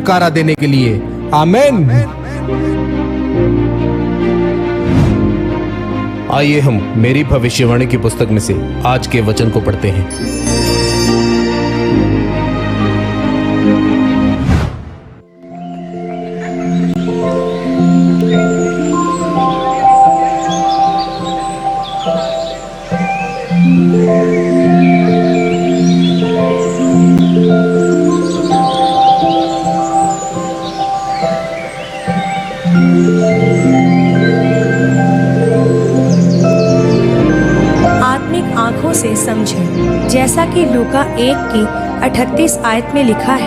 छुटकारा देने के लिए। आमीन। आइए हम मेरी भविष्यवाणी की पुस्तक में से आज के वचन को पढ़ते हैं। आंखों से समझें, जैसा कि लूका 1 की 38 आयत में लिखा है।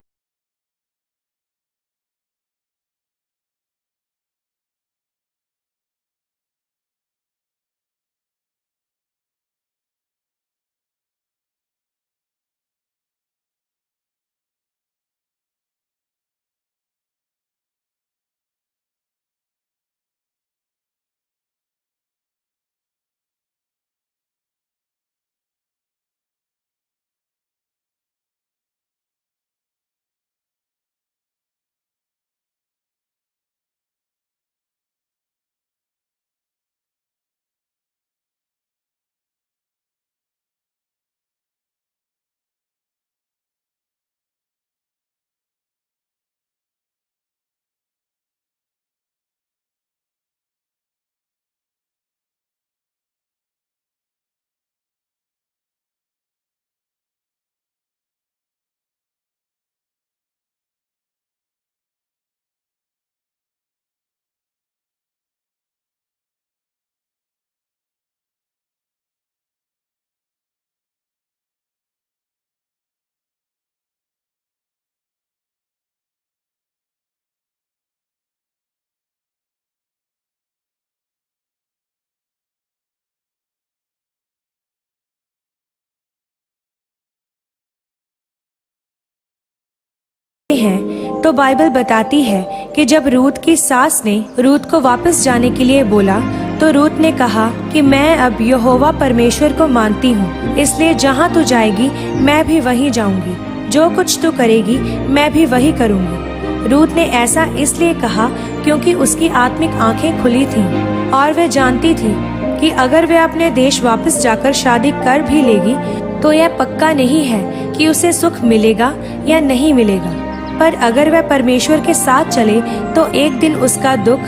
हैं तो बाइबल बताती है कि जब रूत की सास ने रूत को वापस जाने के लिए बोला तो रूत ने कहा कि मैं अब यहोवा परमेश्वर को मानती हूँ, इसलिए जहाँ तू जाएगी मैं भी वहीं जाऊंगी, जो कुछ तू करेगी मैं भी वही करूंगी। रूत ने ऐसा इसलिए कहा क्योंकि उसकी आत्मिक आंखें खुली थीं और वह जानती थी कि अगर वह अपने देश वापस जाकर शादी कर भी लेगी तो यह पक्का नहीं है कि उसे सुख मिलेगा या नहीं मिलेगा, पर अगर वह परमेश्वर के साथ चले तो एक दिन उसका दुख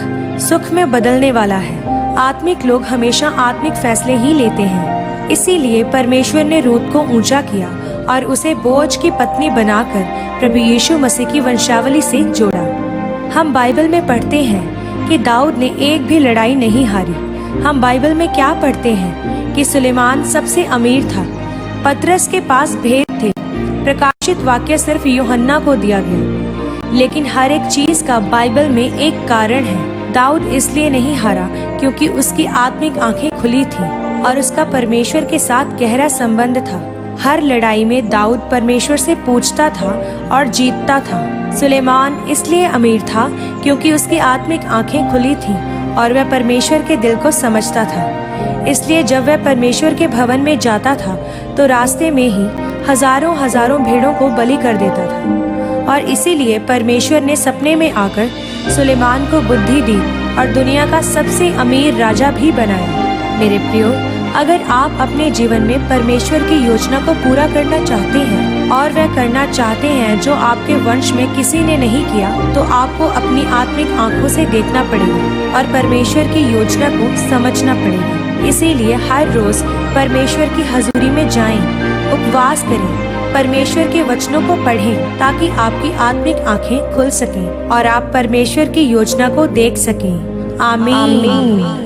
सुख में बदलने वाला है। आत्मिक लोग हमेशा आत्मिक फैसले ही लेते हैं, इसीलिए परमेश्वर ने रूत को ऊंचा किया और उसे बोअज की पत्नी बनाकर प्रभु यीशु मसीह की वंशावली से जोड़ा। हम बाइबल में पढ़ते हैं कि दाऊद ने एक भी लड़ाई नहीं हारी। हम बाइबल में क्या पढ़ते हैं कि सुलेमान सबसे अमीर था, पतरस के पास भेद थे, प्रकाशित वाक्य सिर्फ यूहन्ना को दिया गया, लेकिन हर एक चीज का बाइबल में एक कारण है। दाऊद इसलिए नहीं हारा क्योंकि उसकी आत्मिक आंखें खुली थीं और उसका परमेश्वर के साथ गहरा संबंध था। हर लड़ाई में दाऊद परमेश्वर से पूछता था और जीतता था। सुलेमान इसलिए अमीर था क्योंकि उसकी आत्मिक आंखें खुली थीं और वह परमेश्वर के दिल को समझता था। इसलिए जब वह परमेश्वर के भवन में जाता था तो रास्ते में ही हजारों हजारों भेड़ों को बलि कर देता था, और इसीलिए परमेश्वर ने सपने में आकर सुलेमान को बुद्धि दी और दुनिया का सबसे अमीर राजा भी बनाया। मेरे प्रियो, अगर आप अपने जीवन में परमेश्वर की योजना को पूरा करना चाहते हैं और वह करना चाहते हैं जो आपके वंश में किसी ने नहीं किया, तो आपको अपनी आत्मिक आंखों से देखना पड़ेगा और परमेश्वर की योजना को समझना पड़ेगा। इसीलिए हर रोज परमेश्वर की हजूरी में जाएं, उपवास करें, परमेश्वर के वचनों को पढ़ें ताकि आपकी आत्मिक आंखें खुल सकें और आप परमेश्वर की योजना को देख सकें। आमीन।